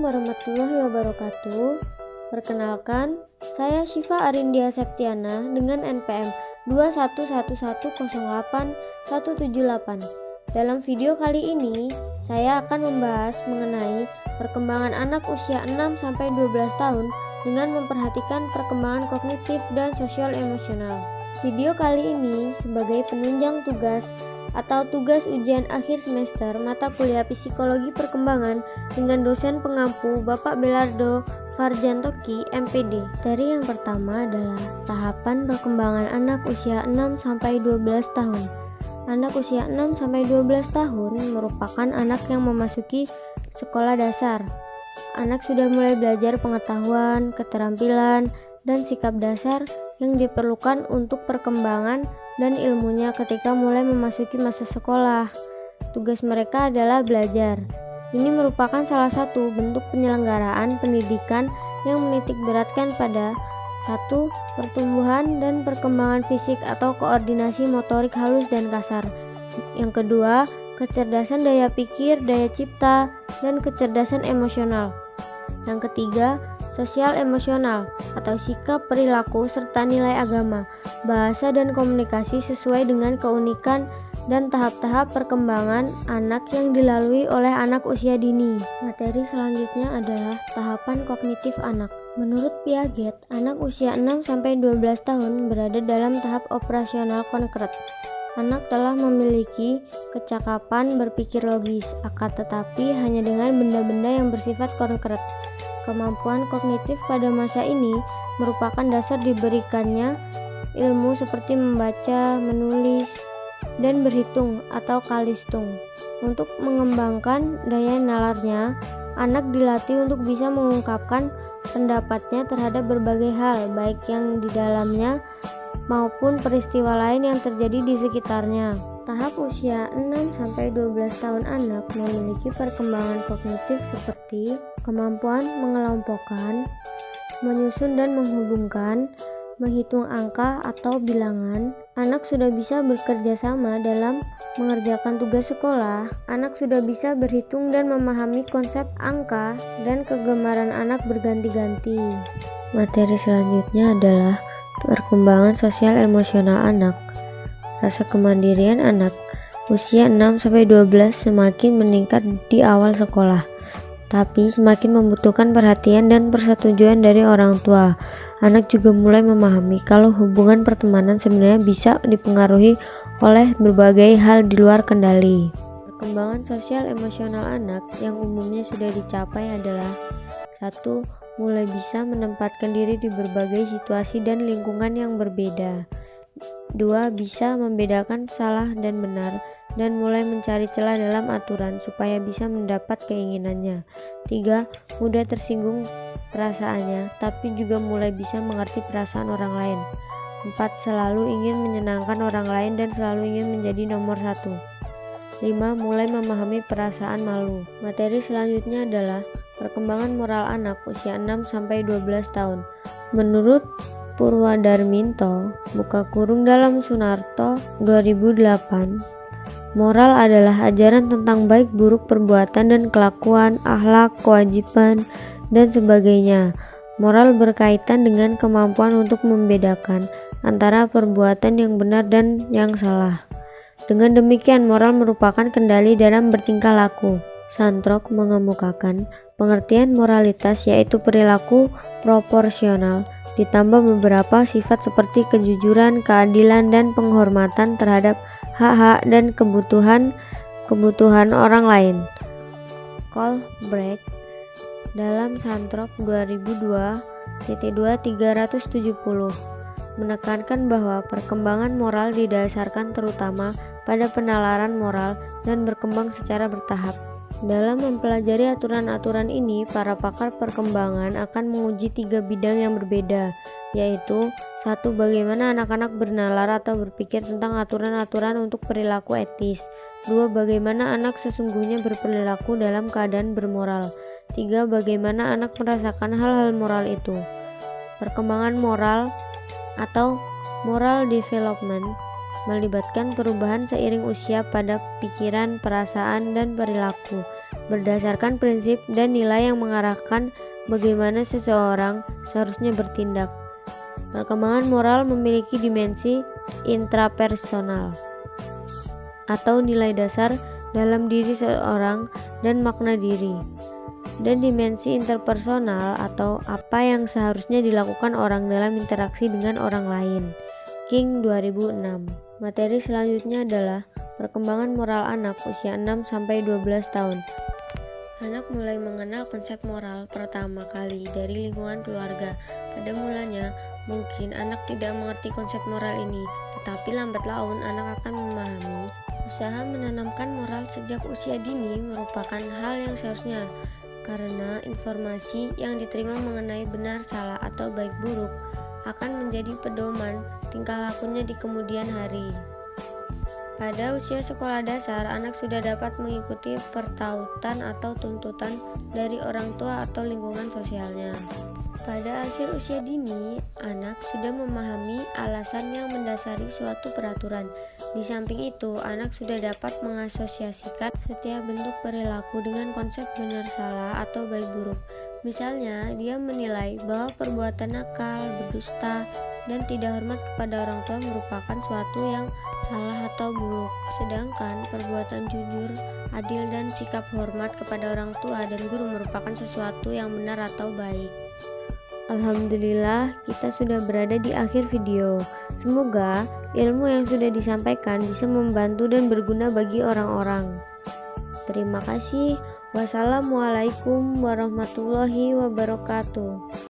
Assalamualaikum warahmatullahi wabarakatuh. Perkenalkan, saya Syifa Arindia Septiana dengan NPM 211108178. Dalam video kali ini, saya akan membahas mengenai perkembangan anak usia 6-12 tahun dengan memperhatikan perkembangan kognitif dan sosial emosional. Video kali ini sebagai penunjang tugas atau tugas ujian akhir semester mata kuliah Psikologi Perkembangan dengan dosen pengampu Bapak Belardo Farjantoki, MPD. Dari yang pertama adalah tahapan perkembangan anak usia 6-12 tahun. Anak usia 6-12 tahun merupakan anak yang memasuki sekolah dasar. Anak sudah mulai belajar pengetahuan, keterampilan, dan sikap dasar yang diperlukan untuk perkembangan dan ilmunya ketika mulai memasuki masa sekolah. Tugas mereka adalah belajar. Ini merupakan salah satu bentuk penyelenggaraan pendidikan yang menitik beratkan pada 1. Pertumbuhan dan perkembangan fisik atau koordinasi motorik halus dan kasar. Yang kedua, kecerdasan daya pikir, daya cipta, dan kecerdasan emosional. Yang ketiga, sosial emosional atau sikap, perilaku, serta nilai agama, bahasa dan komunikasi sesuai dengan keunikan dan tahap-tahap perkembangan anak yang dilalui oleh anak usia dini. Materi selanjutnya adalah tahapan kognitif anak. Menurut Piaget, anak usia 6-12 tahun berada dalam tahap operasional konkret. Anak telah memiliki kecakapan berpikir logis, akan tetapi hanya dengan benda-benda yang bersifat konkret. Kemampuan kognitif pada masa ini merupakan dasar diberikannya ilmu seperti membaca, menulis, dan berhitung atau kalistung. Untuk mengembangkan daya nalarnya, anak dilatih untuk bisa mengungkapkan pendapatnya terhadap berbagai hal, baik yang di dalamnya maupun peristiwa lain yang terjadi di sekitarnya. Tahap usia 6-12 tahun anak memiliki perkembangan kognitif seperti kemampuan mengelompokkan, menyusun dan menghubungkan, menghitung angka atau bilangan. Anak sudah bisa bekerja sama dalam mengerjakan tugas sekolah. Anak sudah bisa berhitung dan memahami konsep angka, dan kegemaran anak berganti-ganti. Materi selanjutnya adalah perkembangan sosial emosional anak. Rasa kemandirian anak usia 6-12 semakin meningkat di awal sekolah, tapi semakin membutuhkan perhatian dan persetujuan dari orang tua. Anak juga mulai memahami kalau hubungan pertemanan sebenarnya bisa dipengaruhi oleh berbagai hal di luar kendali. Perkembangan sosial emosional anak yang umumnya sudah dicapai adalah 1. Mulai bisa menempatkan diri di berbagai situasi dan lingkungan yang berbeda. 2. Bisa membedakan salah dan benar dan mulai mencari celah dalam aturan supaya bisa mendapat keinginannya. 3. Mudah tersinggung perasaannya, tapi juga mulai bisa mengerti perasaan orang lain. 4. Selalu ingin menyenangkan orang lain dan selalu ingin menjadi nomor 1. 5. Mulai memahami perasaan malu. Materi selanjutnya adalah perkembangan moral anak usia 6-12 tahun. Menurut Purwadarminto dalam Sunarto 2008, moral adalah ajaran tentang baik buruk perbuatan dan kelakuan, akhlak, kewajiban, dan sebagainya. Moral berkaitan dengan kemampuan untuk membedakan antara perbuatan yang benar dan yang salah. Dengan demikian, moral merupakan kendali dalam bertingkah laku. Santrok mengemukakan pengertian moralitas yaitu perilaku proporsional ditambah beberapa sifat seperti kejujuran, keadilan, dan penghormatan terhadap hak-hak dan kebutuhan orang lain. Kohlbreg dalam Santrok 2002-2-370 menekankan bahwa perkembangan moral didasarkan terutama pada penalaran moral dan berkembang secara bertahap. Dalam mempelajari aturan-aturan ini, para pakar perkembangan akan menguji 3 bidang yang berbeda, yaitu 1. Bagaimana anak-anak bernalar atau berpikir tentang aturan-aturan untuk perilaku etis. 2. Bagaimana anak sesungguhnya berperilaku dalam keadaan bermoral. 3. Bagaimana anak merasakan hal-hal moral itu. Perkembangan moral atau moral development melibatkan perubahan seiring usia pada pikiran, perasaan, dan perilaku. berdasarkan prinsip dan nilai yang mengarahkan bagaimana seseorang seharusnya bertindak. Perkembangan moral memiliki dimensi intrapersonal atau nilai dasar dalam diri seseorang dan makna diri, dan dimensi interpersonal atau apa yang seharusnya dilakukan orang dalam interaksi dengan orang lain. King 2006. Materi selanjutnya adalah perkembangan moral anak usia 6-12 tahun. Anak mulai mengenal konsep moral pertama kali dari lingkungan keluarga. Pada mulanya, mungkin anak tidak mengerti konsep moral ini, tetapi lambat laun anak akan memahami. Usaha menanamkan moral sejak usia dini merupakan hal yang seharusnya, karena informasi yang diterima mengenai benar, salah, atau baik buruk akan menjadi pedoman tingkah lakunya di kemudian hari. Pada usia sekolah dasar, anak sudah dapat mengikuti pertautan atau tuntutan dari orang tua atau lingkungan sosialnya. Pada akhir usia dini, anak sudah memahami alasan yang mendasari suatu peraturan. Di samping itu, anak sudah dapat mengasosiasikan setiap bentuk perilaku dengan konsep benar salah atau baik buruk. Misalnya, dia menilai bahwa perbuatan nakal, berdusta, dan tidak hormat kepada orang tua merupakan suatu yang salah atau buruk. Sedangkan perbuatan jujur, adil, dan sikap hormat kepada orang tua dan guru merupakan sesuatu yang benar atau baik. Alhamdulillah, kita sudah berada di akhir video. Semoga ilmu yang sudah disampaikan bisa membantu dan berguna bagi orang-orang. Terima kasih. Wassalamualaikum warahmatullahi wabarakatuh.